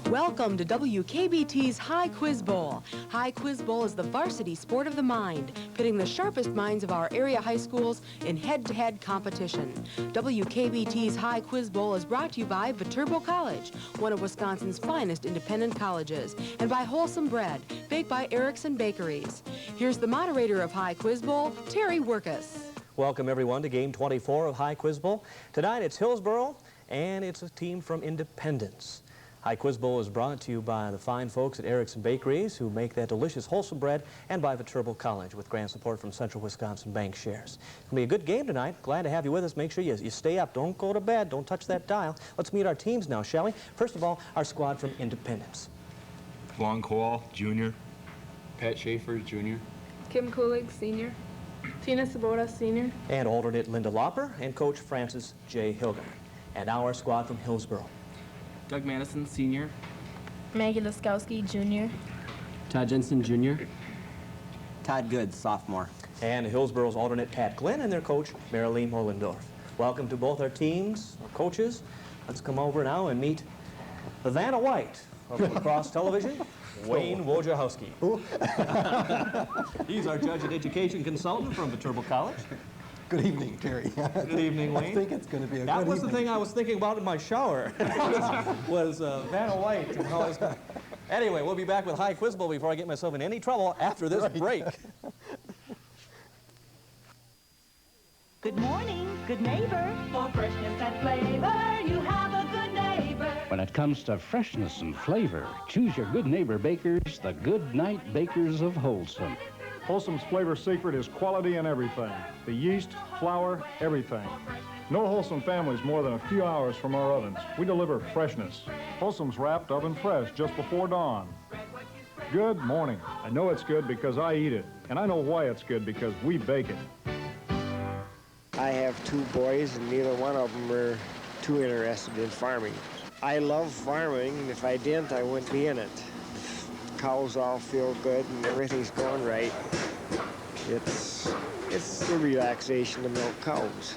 Welcome to WKBT's High Quiz Bowl. High Quiz Bowl is the varsity sport of the mind, pitting the sharpest minds of our area high schools in head-to-head competition. WKBT's High Quiz Bowl is brought to you by Viterbo College, one of Wisconsin's finest independent colleges, and by Wholesome Bread, baked by Erickson Bakeries. Here's the moderator of High Quiz Bowl, Terry Wirkus. Welcome everyone to Game 24 of High Quiz Bowl. Tonight it's Hillsboro, and it's a team from Independence. High Quiz Bowl is brought to you by the fine folks at Erickson Bakeries who make that delicious wholesome bread, and by Viterbo College with grant support from Central Wisconsin Bank Shares. It's going to be a good game tonight. Glad to have you with us. Make sure you stay up. Don't go to bed. Don't touch that dial. Let's meet our teams now, shall we? First of all, our squad from Independence. Lon Kowal, Jr. Pat Schaefer, Jr. Kim Kulig, Senior. Tina Sabota, Senior. And alternate Linda Lauper and Coach Francis J. Hilgard. And now our squad from Hillsboro. Doug Madison, Senior. Maggie Laskowski, Junior. Todd Jensen, Junior. Todd Good, Sophomore. And Hillsboro's alternate Pat Glenn and their coach Marilee Mollendorf. Welcome to both our teams, our coaches. Let's come over now and meet the Vanna White of Lacrosse Television, Wayne Wojciechowski. He's our judge and education consultant from Viterbo College. Good evening, Terry. Good evening, Wayne. I think it's going to be a that good was evening. The thing I was thinking about in my shower. was Vanna White. And how I was gonna... Anyway, we'll be back with High Quiz Bowl before I get myself in any trouble after this break. Good morning, good neighbor. For freshness and flavor, you have a good neighbor. When it comes to freshness and flavor, choose your Good Neighbor Bakers, the Good Night Bakers of Wholesome. Wholesome's flavor secret is quality in everything. The yeast, flour, everything. No Wholesome family's more than a few hours from our ovens. We deliver freshness. Wholesome's wrapped oven fresh just before dawn. Good morning. I know it's good because I eat it. And I know why it's good because we bake it. I have two boys and neither one of them are too interested in farming. I love farming. If I didn't, I wouldn't be in it. Cows all feel good and everything's going right. It's a relaxation to milk cows.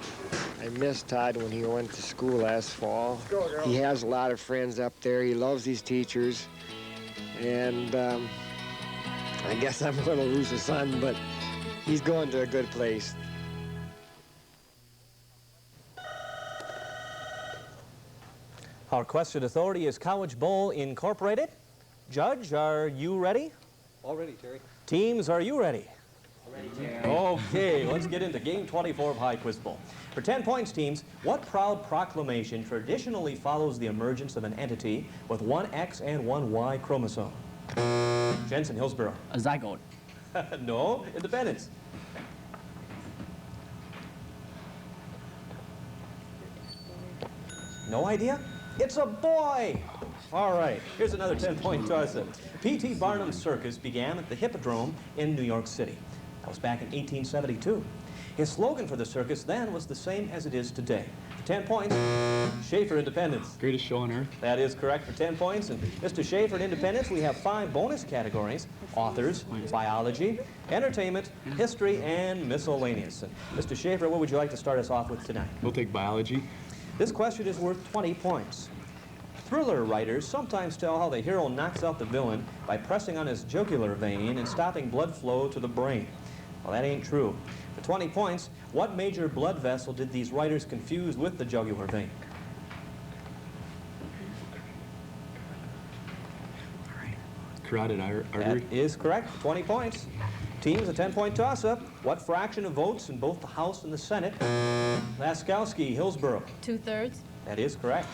I miss Todd when he went to school last fall. He has a lot of friends up there. He loves his teachers. And I guess I'm going to lose a son, but he's going to a good place. Our question authority is College Bowl Incorporated. Judge, are you ready? All ready, Terry. Teams, are you ready? Ready, Terry. Okay, let's get into Game 24 of High Quiz Bowl. For 10 points, teams, what proud proclamation traditionally follows the emergence of an entity with one X and one Y chromosome? Jensen, Hillsboro. A zygote. No, Independence. No idea? It's a boy! All right, here's another 10-point toss-up. P.T. Barnum's Circus began at the Hippodrome in New York City. That was back in 1872. His slogan for the circus then was the same as it is today. For 10 points, Schaefer, Independence. Greatest show on earth. That is correct for 10 points. And Mr. Schaefer, Independence, we have 5 bonus categories: authors, biology, entertainment, history, and miscellaneous. And Mr. Schaefer, what would you like to start us off with tonight? We'll take biology. This question is worth 20 points. Thriller writers sometimes tell how the hero knocks out the villain by pressing on his jugular vein and stopping blood flow to the brain. Well, that ain't true. For 20 points, what major blood vessel did these writers confuse with the jugular vein? Carotid artery. That is correct. 20 points. Teams, a 10-point toss-up. What fraction of votes in both the House and the Senate? Laskowski, Hillsboro. 2/3. That is correct.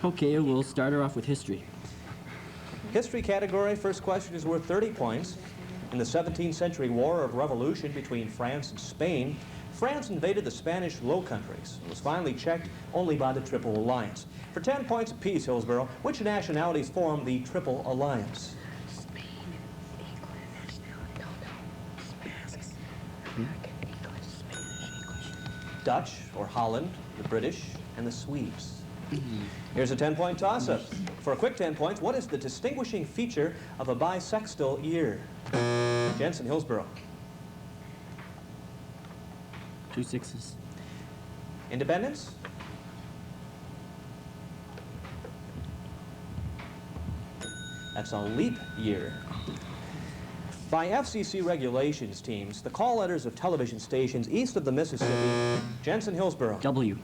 Okay, we'll start her off with history. History category, first question is worth 30 points. In the 17th century War of Revolution between France and Spain, France invaded the Spanish Low Countries and was finally checked only by the Triple Alliance. For 10 points apiece, Hillsboro, which nationalities formed the Triple Alliance? Spain, England, Spanish, Dutch or Holland, the British, and the Swedes. Here's a 10-point toss-up. For a quick 10 points, what is the distinguishing feature of a bisextile ear? Jensen, Hillsboro. 2 6s. Independence? That's a leap year. By FCC regulations, teams, the call letters of television stations east of the Mississippi, Jensen, Hillsboro. W.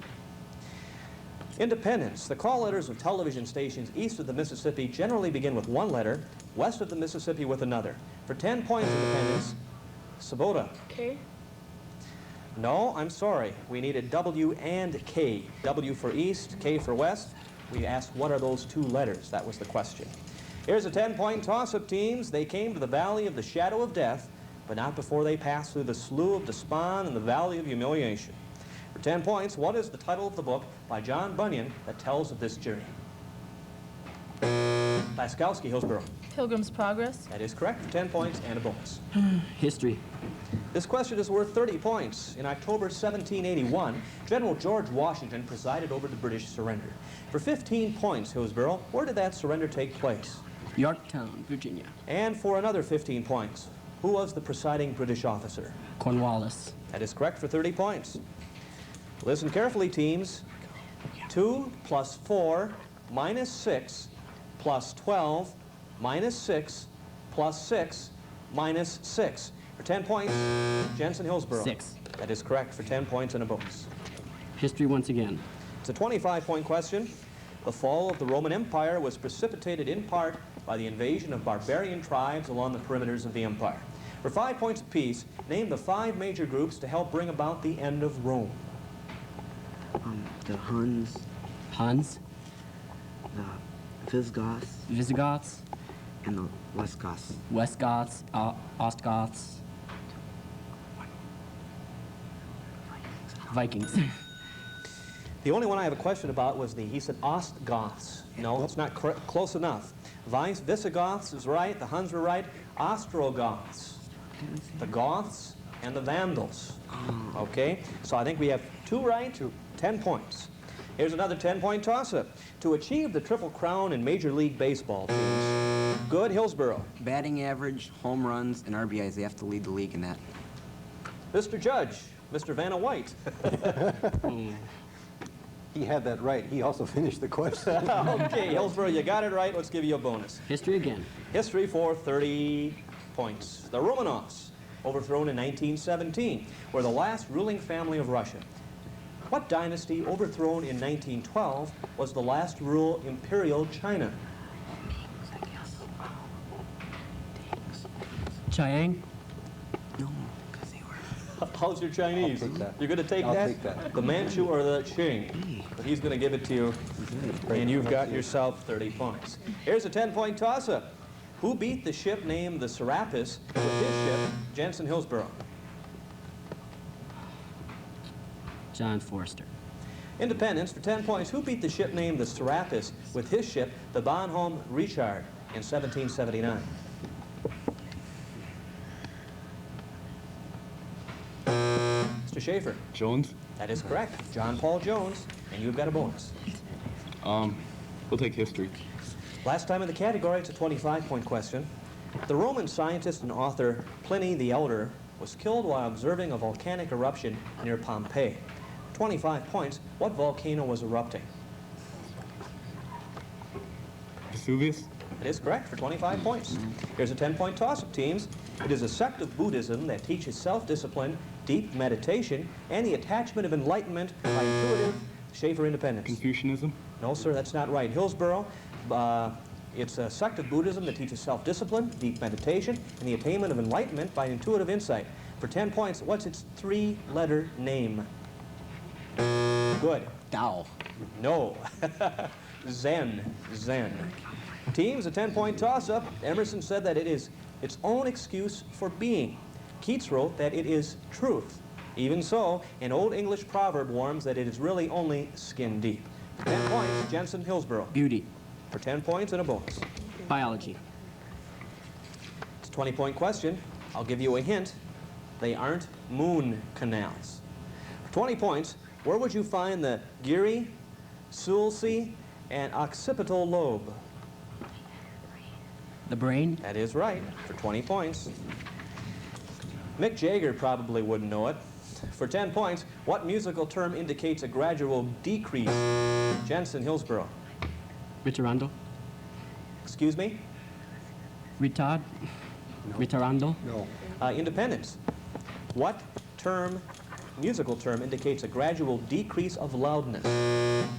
Independence. The call letters of television stations east of the Mississippi generally begin with one letter, west of the Mississippi with another. For 10 points, Independence, Sabota. K. No, I'm sorry. We needed W and K. W for east, K for west. We asked what are those two letters? That was the question. Here's a 10-point toss-up, teams. They came to the Valley of the Shadow of Death, but not before they passed through the Slough of Despond and the Valley of Humiliation. For 10 points, what is the title of the book by John Bunyan that tells of this journey? Laskowski, Hillsboro. Pilgrim's Progress. That is correct, for 10 points and a bonus. History. This question is worth 30 points. In October 1781, General George Washington presided over the British surrender. For 15 points, Hillsboro, where did that surrender take place? Yorktown, Virginia. And for another 15 points, who was the presiding British officer? Cornwallis. That is correct for 30 points. Listen carefully, teams. 2 plus 4 minus 6 plus 12 minus 6 plus 6 minus 6. For 10 points, Jensen, Hillsboro. 6. That is correct for 10 points and a bonus. History once again. It's a 25-point question. The fall of the Roman Empire was precipitated in part by the invasion of barbarian tribes along the perimeters of the empire. For 5 points apiece, name the 5 major groups to help bring about the end of Rome. The Huns, Huns, the Visigoths, Visigoths, and the Westgoths. Westgoths, Ostgoths, Vikings. The only one I have a question about was he said Ostgoths. No, it's not close enough. Visigoths is right, the Huns were right. Ostrogoths, the Goths and the Vandals. Okay, so I think we have 2 right, 10 points. Here's another 10-point toss-up. To achieve the Triple Crown in Major League Baseball teams, good, Hillsboro. Batting average, home runs, and RBIs, they have to lead the league in that. Mr. Judge, Mr. Vanna White. He had that right. He also finished the question. Okay, Hillsboro, you got it right. Let's give you a bonus. History again. History for 30 points. The Romanovs, overthrown in 1917, were the last ruling family of Russia. What dynasty, overthrown in 1912, was the last to rule Imperial China? Chiang. No, because they were... How's your Chinese? I'll take that. You're going to take I'll that? take that. The Manchu or the Qing? But he's going to give it to you, and you've got yourself 30 points. Here's a 10-point toss-up. Who beat the ship named the Serapis with his ship, Jensen, Hillsboro? John Forster. Independence, for 10 points. Who beat the ship named the Serapis with his ship, the Bonhomme Richard, in 1779? Mr. Schaefer. Jones? That is correct. John Paul Jones, and you've got a bonus. We'll take history. Last time in the category, it's a 25-point question. The Roman scientist and author Pliny the Elder was killed while observing a volcanic eruption near Pompeii. 25 points. What volcano was erupting? Vesuvius? It is correct for 25 points. Here's a 10-point toss-up, teams. It is a sect of Buddhism that teaches self-discipline, deep meditation, and the attachment of enlightenment by intuitive Schaefer independence. Confucianism? No, sir, that's not right. Hillsboro, it's a sect of Buddhism that teaches self-discipline, deep meditation, and the attainment of enlightenment by intuitive insight. For 10 points, what's its 3-letter name? Good. Tao. No. Zen. Zen. Teams, a 10-point toss-up. Emerson said that it is its own excuse for being. Keats wrote that it is truth. Even so, an old English proverb warns that it is really only skin deep. For 10 points, Jensen, Hillsboro. Beauty. For 10 points and a bonus. Biology. It's a 20-point question. I'll give you a hint. They aren't moon canals. For 20 points, where would you find the gyri, sulci, and occipital lobe? The brain. That is right, for 20 points. Mick Jagger probably wouldn't know it. For 10 points, what musical term indicates a gradual decrease? Jensen, Hillsboro. Ritorando. Excuse me? Retarando. No. Independence. What musical term indicates a gradual decrease of loudness?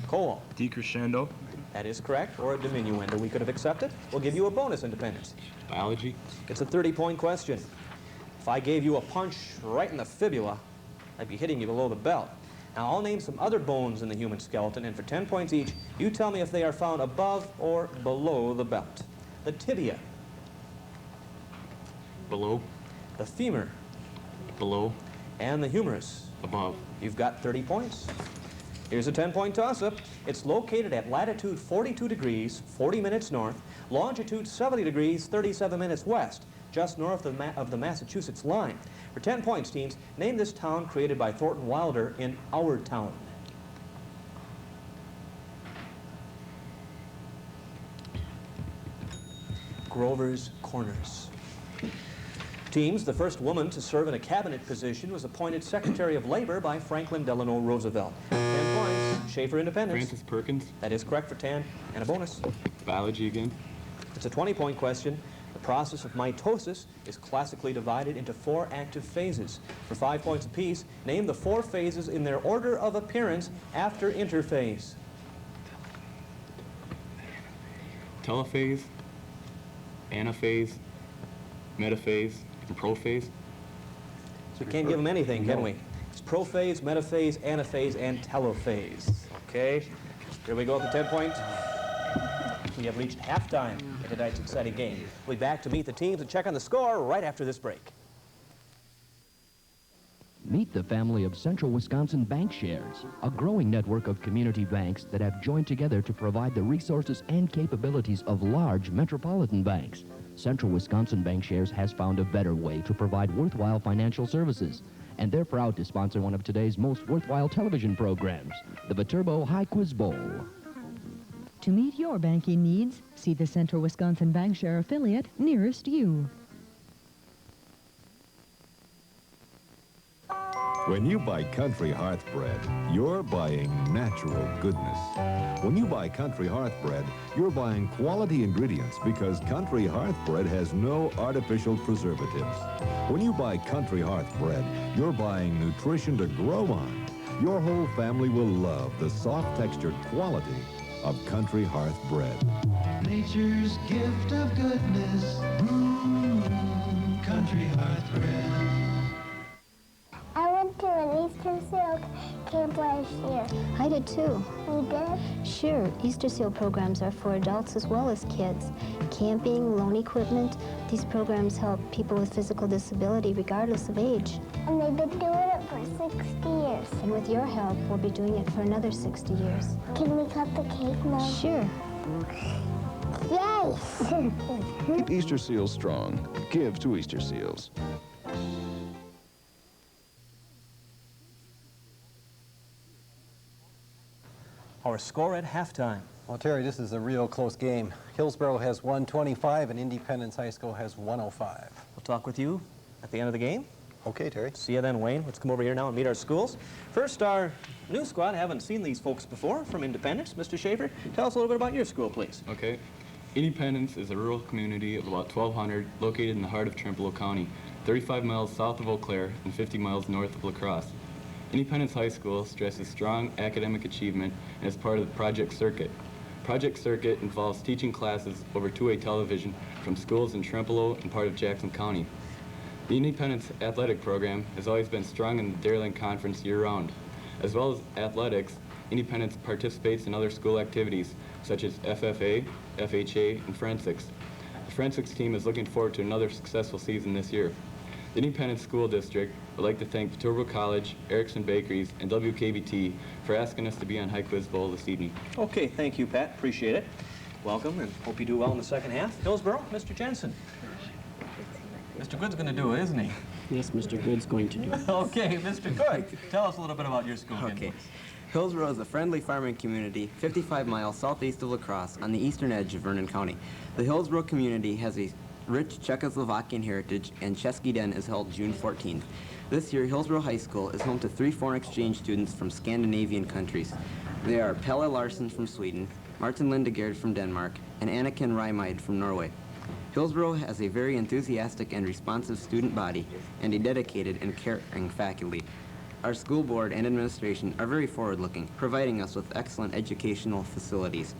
Cole. Decrescendo. That is correct, or a diminuendo we could have accepted. We'll give you a bonus, Independence. Biology. It's a 30-point question. If I gave you a punch right in the fibula, I'd be hitting you below the belt. Now, I'll name some other bones in the human skeleton, and for 10 points each, you tell me if they are found above or below the belt. The tibia. Below. The femur. Below. And the humerus. Above. You've got 30 points. Here's a 10-point toss-up. It's located at latitude 42 degrees, 40 minutes north, longitude 70 degrees, 37 minutes west, just north of the Massachusetts line. For 10 points, teams, name this town created by Thornton Wilder in Our Town. Grover's Corners. Teams, the first woman to serve in a cabinet position was appointed Secretary of Labor by Franklin Delano Roosevelt. 10 points. Schaefer, Independence. Francis Perkins. That is correct for 10, and a bonus. Biology again. It's a 20-point question. The process of mitosis is classically divided into 4 active phases. For 5 points apiece, name the 4 phases in their order of appearance after interphase. Telophase. Anaphase. Metaphase. And prophase. So we can't give them anything, can we? It's prophase, metaphase, anaphase, and telophase. Okay? Here we go with the 10 points. We have reached halftime in tonight's exciting game. We'll be back to meet the teams and check on the score right after this break. Meet the family of Central Wisconsin Bank Shares, a growing network of community banks that have joined together to provide the resources and capabilities of large metropolitan banks. Central Wisconsin Bank Shares has found a better way to provide worthwhile financial services, and they're proud to sponsor one of today's most worthwhile television programs, the Viterbo High Quiz Bowl. To meet your banking needs, see the Central Wisconsin Bank Share affiliate nearest you. When you buy Country Hearth Bread, you're buying natural goodness. When you buy Country Hearth Bread, you're buying quality ingredients because Country Hearth Bread has no artificial preservatives. When you buy Country Hearth Bread, you're buying nutrition to grow on. Your whole family will love the soft-textured quality of Country Hearth Bread. Nature's gift of goodness, Country Hearth Bread. I went to an Easter Seal camp last year. I did too. You did? Sure. Easter Seal programs are for adults as well as kids. Camping, loan equipment, these programs help people with physical disability regardless of age. And they've been doing it for 60 years. And with your help, we'll be doing it for another 60 years. Can we cut the cake now? Sure. Yay! Keep Easter Seals strong. Give to Easter Seals. Our score at halftime. Well, Terry, this is a real close game. Hillsboro has 125 and Independence High School has 105. We'll talk with you at the end of the game. Okay, Terry. See you then, Wayne. Let's come over here now and meet our schools. First, our new squad. Haven't seen these folks before from Independence. Mr. Schaefer, tell us a little bit about your school, please. Okay. Independence is a rural community of about 1,200 located in the heart of Trempealeau County, 35 miles south of Eau Claire and 50 miles north of La Crosse. Independence High School stresses strong academic achievement and is part of the Project Circuit. Project Circuit involves teaching classes over two-way television from schools in Trempealeau and part of Jackson County. The Independence athletic program has always been strong in the Dairyland Conference year-round. As well as athletics, Independence participates in other school activities such as FFA, FHA, and forensics. The forensics team is looking forward to another successful season this year. The Independence School District would like to thank Viterbo College, Erickson Bakeries, and WKBT for asking us to be on High Quiz Bowl this evening. Okay, thank you, Pat. Appreciate it. Welcome, and hope you do well in the second half. Hillsboro, Mr. Jensen. Mr. Good's going to do it, isn't he? Yes, Mr. Good's going to do it. Okay, Mr. Good, tell us a little bit about your school. Okay. Hillsboro is a friendly farming community 55 miles southeast of La Crosse on the eastern edge of Vernon County. The Hillsboro community has a rich Czechoslovakian heritage, and Český den is held June 14th. This year, Hillsboro High School is home to 3 foreign exchange students from Scandinavian countries. They are Pelle Larsson from Sweden, Martin Lindegard from Denmark, and Anniken Reimheid from Norway. Hillsboro has a very enthusiastic and responsive student body and a dedicated and caring faculty. Our school board and administration are very forward-looking, providing us with excellent educational facilities.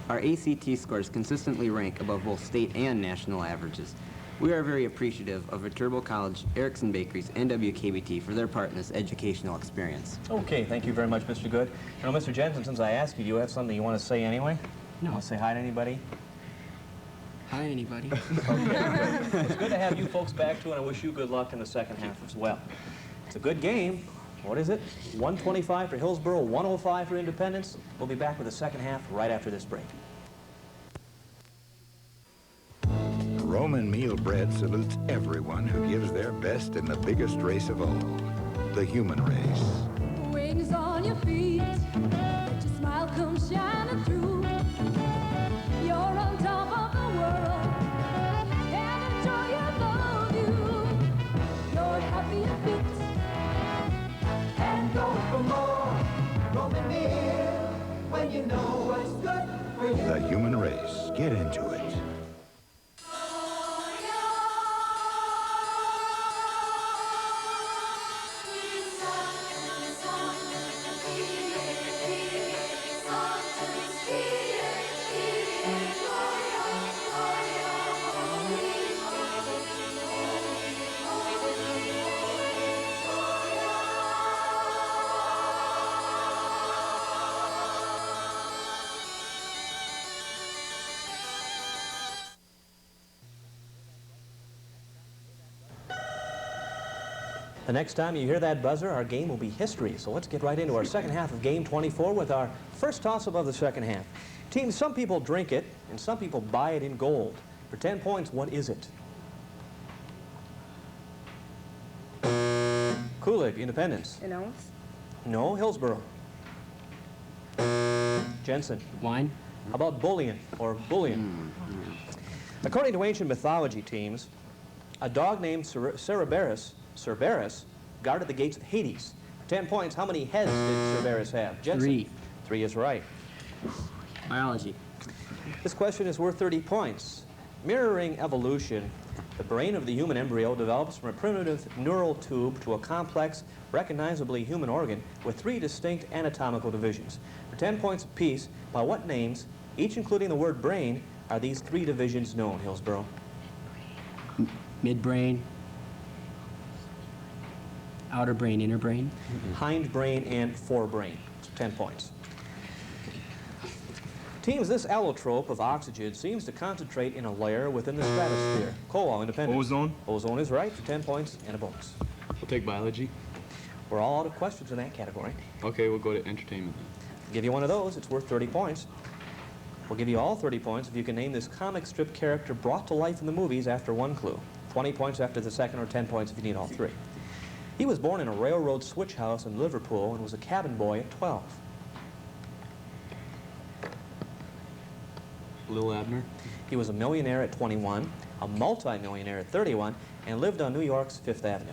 Our ACT scores consistently rank above both state and national averages. We are very appreciative of Viterbo College, Erickson Bakeries, and WKBT for their part in this educational experience. Okay, thank you very much, Mr. Good. You know, Mr. Jensen, since I asked you, do you have something you want to say anyway? No. Want to say hi to anybody? Hi, anybody. Okay. It's good to have you folks back, too, and I wish you good luck in the second half as well. It's a good game. What is it? 125 for Hillsboro, 105 for Independence. We'll be back with the second half right after this break. Roman Meal Bread salutes everyone who gives their best in the biggest race of all, the human race. Wings on your feet, let your smile come shining through. You're on top of the world, and enjoy your view. You're happy and fit, and go for more. Roman Meal, when you know what's good for you. The human race. Get into it. The next time you hear that buzzer, our game will be history. So let's get right into our second half of Game 24 with our first toss-up of the second half. Teams, some people drink it, and some people buy it in gold. For 10 points, what is it? Kool-Aid, Independence. An ounce? No, Hillsboro. Jensen. Wine. How about bullion, or bullion? According to ancient mythology, teams, a dog named Cerberus guarded the gates of Hades. For 10 points, how many heads did Cerberus have? Jensen. 3. 3 is right. Biology. This question is worth 30 points. Mirroring evolution, the brain of the human embryo develops from a primitive neural tube to a complex, recognizably human organ with 3 distinct anatomical divisions. For 10 points apiece, by what names, each including the word brain, are these 3 divisions known, Hillsboro? Midbrain. Outer brain, inner brain. Hindbrain and forebrain. 10 points. Teams, this allotrope of oxygen seems to concentrate in a layer within the stratosphere. Coal, Independence. Ozone. Ozone is right for 10 points and a bonus. We'll take biology. We're all out of questions in that category. Okay, we'll go to entertainment. Give you one of those, it's worth 30 points. We'll give you all 30 points if you can name this comic strip character brought to life in the movies after one clue. 20 points after the second, or 10 points if you need all 3. He was born in a railroad switch house in Liverpool and was a cabin boy at 12. Lil Abner. He was a millionaire at 21, a multi-millionaire at 31, and lived on New York's Fifth Avenue.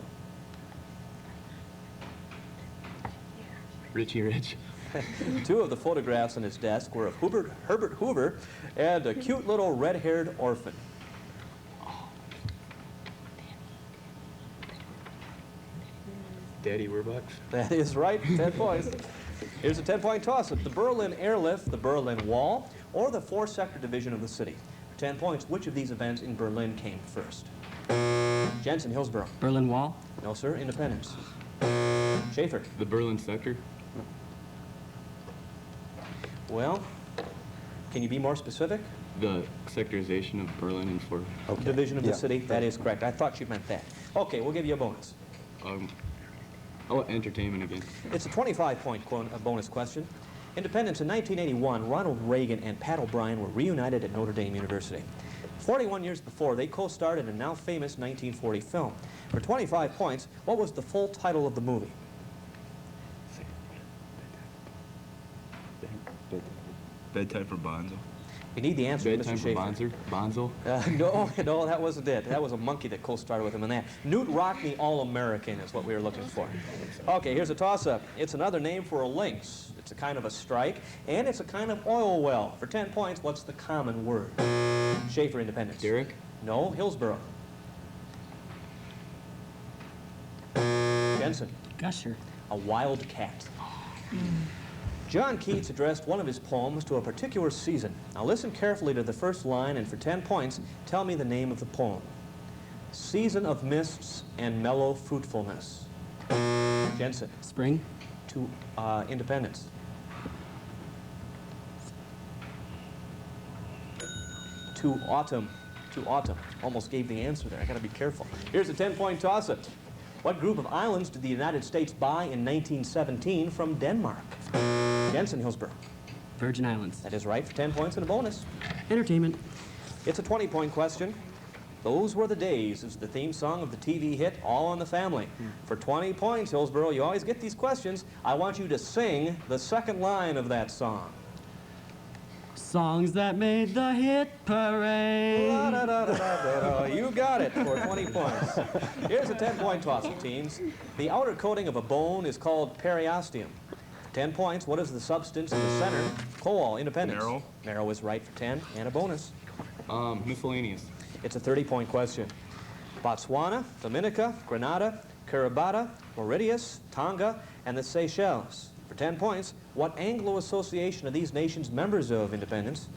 Richie Rich. 2 of the photographs on his desk were of Herbert Hoover and a cute little red-haired orphan. Daddy Warbucks. That is right, 10 points. Here's a 10-point toss-up. The Berlin Airlift, the Berlin Wall, or the 4-sector division of the city. For 10 points, which of these events in Berlin came first? Jensen, Hillsboro. Berlin Wall. No, sir. Independence. Schaefer. The Berlin sector. Well, can you be more specific? The sectorization of Berlin and four. Okay. Division of the city. That is correct. I thought you meant that. Okay, we'll give you a bonus. Entertainment again. It's a 25-point bonus question. Independence in 1981, Ronald Reagan and Pat O'Brien were reunited at Notre Dame University. 41 years before, they co-starred in a now famous 1940 film. For 25 points, what was the full title of the movie? Bedtime for Bonzo. You need the answer, Bedtime Mr. for Schaefer. Bonzo? No, that wasn't it. That was a monkey that co-starred with him in that. Newt Rockney All-American is what we were looking for. Okay, here's a toss-up. It's another name for a lynx. It's a kind of a strike, and it's a kind of oil well. For 10 points, what's the common word? Schaefer, Independence. Derrick? No, Hillsboro. Jensen. Gusher. A wildcat. John Keats addressed one of his poems to a particular season. Now listen carefully to the first line, and for 10 points, tell me the name of the poem. Season of mists and mellow fruitfulness. Jensen. Spring. To Independence. To autumn. To autumn. Almost gave the answer there. I gotta be careful. Here's a 10-point toss-up. What group of islands did the United States buy in 1917 from Denmark? Jensen, Hillsboro. Virgin Islands. That is right, for 10 points and a bonus. Entertainment. It's a 20-point question. Those Were the Days is the theme song of the TV hit All in the Family. For 20 points, Hillsboro, you always get these questions. I want you to sing the second line of that song. Songs that made the hit parade. You got it for 20 points. Here's a 10-point toss-up, teams. The outer coating of a bone is called periosteum. 10 points. What is the substance in the center? Coal, Independence. Marrow. Marrow is right for 10 and a bonus. Miscellaneous. It's a 30-point question. Botswana, Dominica, Grenada, Kiribati, Mauritius, Tonga, and the Seychelles. For 10 points, what Anglo association are these nations members of, Independence?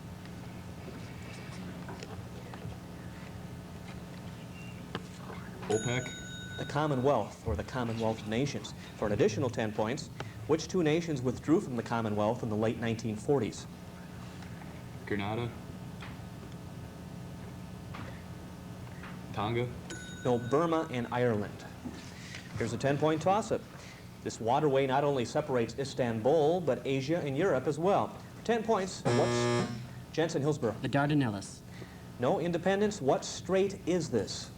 OPEC. The Commonwealth, or the Commonwealth of Nations. For an additional 10 points, which two nations withdrew from the Commonwealth in the late 1940s? Grenada. Tonga. No, Burma and Ireland. Here's a 10-point toss-up. This waterway not only separates Istanbul, but Asia and Europe as well. For 10 points, what's Jensen, Hillsboro? The Dardanelles. No, Independence. What strait is this?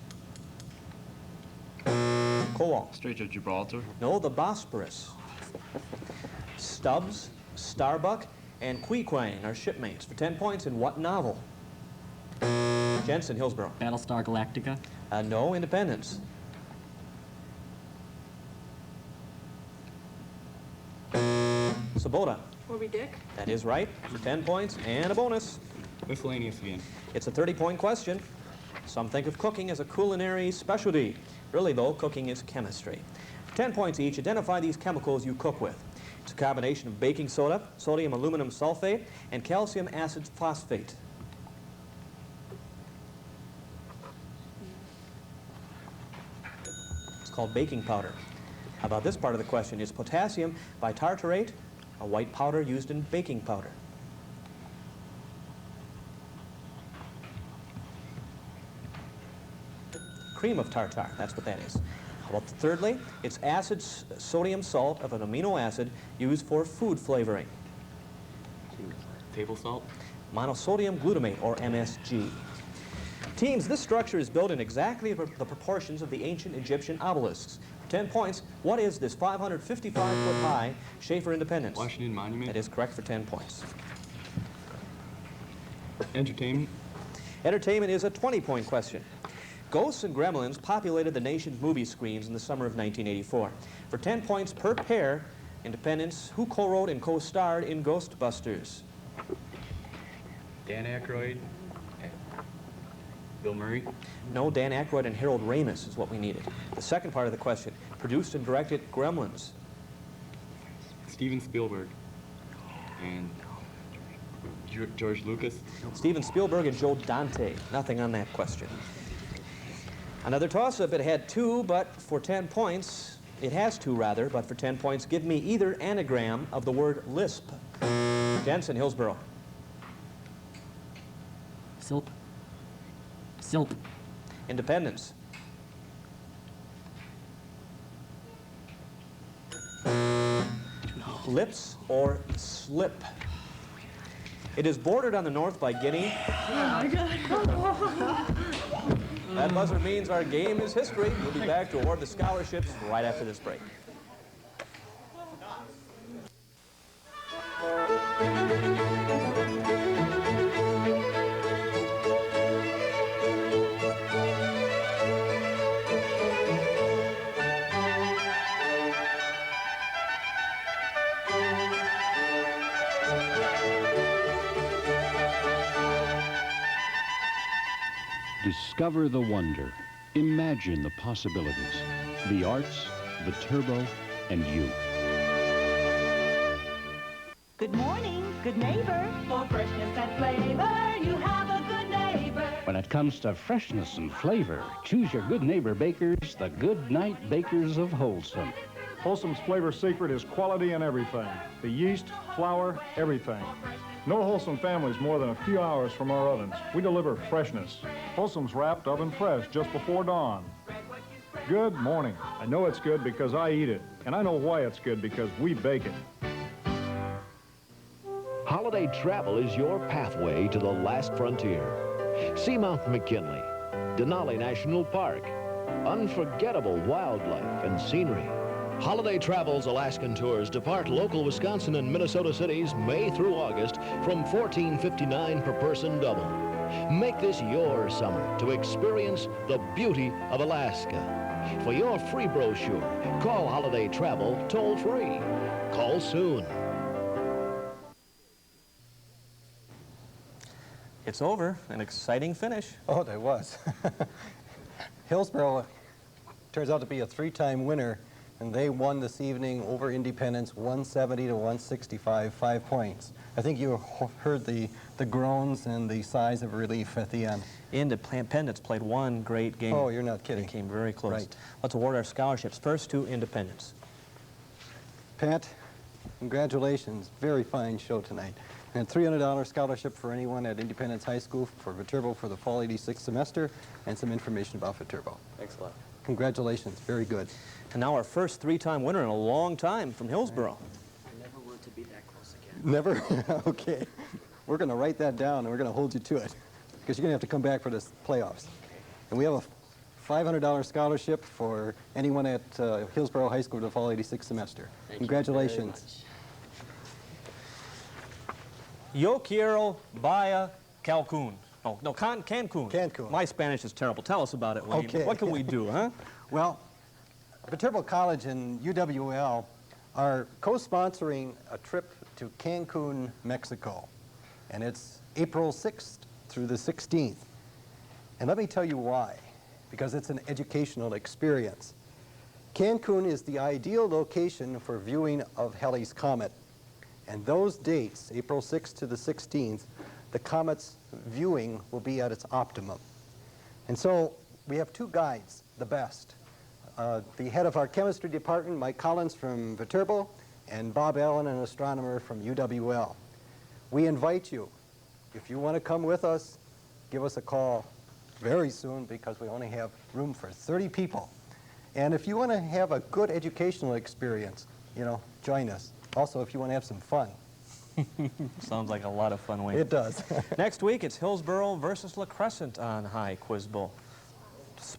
Kowal. Strait of Gibraltar. No, the Bosporus. Stubbs, Starbuck, and Queequeg are shipmates. For 10 points, in what novel? Jensen, Hillsboro. Battlestar Galactica. No, Independence. Sabota. Moby Dick. That is right, for 10 points and a bonus. Miscellaneous again. It's a 30-point question. Some think of cooking as a culinary specialty. Really, though, cooking is chemistry. For 10 points each, identify these chemicals you cook with. It's a combination of baking soda, sodium aluminum sulfate, and calcium acid phosphate. It's called baking powder. How about this part of the question? Is potassium bitartrate a white powder used in baking powder? Cream of tartar, that's what that is. How about thirdly? It's acid sodium salt of an amino acid used for food flavoring. Table salt. Monosodium glutamate, or MSG. Teams, this structure is built in exactly the proportions of the ancient Egyptian obelisks. For 10 points, what is this 555-foot-high Schaefer Independence? Washington Monument. That is correct for 10 points. Entertainment. Entertainment is a 20-point question. Ghosts and Gremlins populated the nation's movie screens in the summer of 1984. For 10 points per pair, Independence, who co-wrote and co-starred in Ghostbusters? Dan Aykroyd. Bill Murray. No, Dan Aykroyd and Harold Ramis is what we needed. The second part of the question, produced and directed Gremlins. Steven Spielberg. And George Lucas. Steven Spielberg and Joe Dante. Nothing on that question. Another toss-up. It had two, but for 10 points, it has two rather, but for 10 points, give me either anagram of the word lisp. Jensen, Hillsboro. Silp. Silp. Independence. Lips or slip. It is bordered on the north by Guinea. Oh my God. That buzzer means our game is history. We'll be back to award the scholarships right after this break. Discover the wonder. Imagine the possibilities. The arts, the turbo, and you. Good morning, good neighbor. For freshness and flavor, you have a good neighbor. When it comes to freshness and flavor, choose your Good Neighbor Bakers, the Good Night Bakers of Wholesome. Wholesome's flavor secret is quality in everything. The yeast, flour, everything. No Wholesome family's more than a few hours from our ovens. We deliver freshness. Wholesome's wrapped oven fresh just before dawn. Good morning. I know it's good because I eat it. And I know why it's good because we bake it. Holiday travel is your pathway to the last frontier. See Mount McKinley, Denali National Park, unforgettable wildlife and scenery. Holiday Travel's Alaskan tours depart local Wisconsin and Minnesota cities May through August from $14.59 per person double. Make this your summer to experience the beauty of Alaska. For your free brochure, call Holiday Travel toll-free. Call soon. It's over. An exciting finish. Oh, there was. Hillsboro turns out to be a three-time winner, and they won this evening over Independence 170 to 165, 5 points. I think you heard the groans and the sighs of relief at the end. Independence played one great game. Oh, you're not kidding. They came very close. Right. Let's award our scholarships. First to Independence. Pat, congratulations. Very fine show tonight. And $300 scholarship for anyone at Independence High School for Viterbo for the fall 86 semester, and some information about Viterbo. Thanks a lot. Congratulations. Very good. And now our first three-time winner in a long time from Hillsboro. I never want to be that close again. Never? Okay. We're going to write that down, and we're going to hold you to it, because you're going to have to come back for the playoffs. And we have a $500 scholarship for anyone at Hillsboro High School for the fall 86 semester. Congratulations. Yo quiero vaya Cancun. Oh, no, Cancun. Cancun. My Spanish is terrible. Tell us about it, Wayne. Okay. What can we do, huh? Well, Viterbo College and UWL are co-sponsoring a trip to Cancun, Mexico. And it's April 6th through the 16th. And let me tell you why. Because it's an educational experience. Cancun is the ideal location for viewing of Halley's Comet. And those dates, April 6th to the 16th, the comet's viewing will be at its optimum. And so we have two guides, the best. The head of our chemistry department, Mike Collins from Viterbo, and Bob Allen, an astronomer from UWL. We invite you, if you want to come with us, give us a call very soon, because we only have room for 30 people. And if you want to have a good educational experience, you know, join us. Also, if you want to have some fun. Sounds like a lot of fun, Wayne. It does. Next week, it's Hillsboro versus La Crescent on High Quiz Bowl.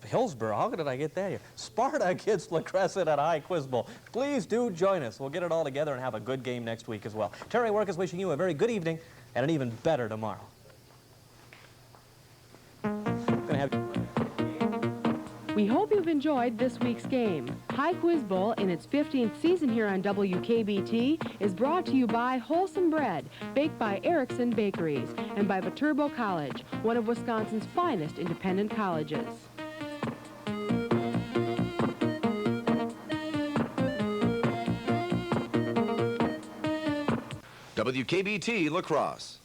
Hillsboro, how did I get that here? Sparta against La Crescent at High Quiz Bowl. Please do join us. We'll get it all together and have a good game next week as well. Terry Wirkus wishing you a very good evening and an even better tomorrow. We hope you've enjoyed this week's game. High Quiz Bowl, in its 15th season here on WKBT, is brought to you by Wholesome Bread, baked by Erickson Bakeries, and by Viterbo College, one of Wisconsin's finest independent colleges. WKBT La Crosse.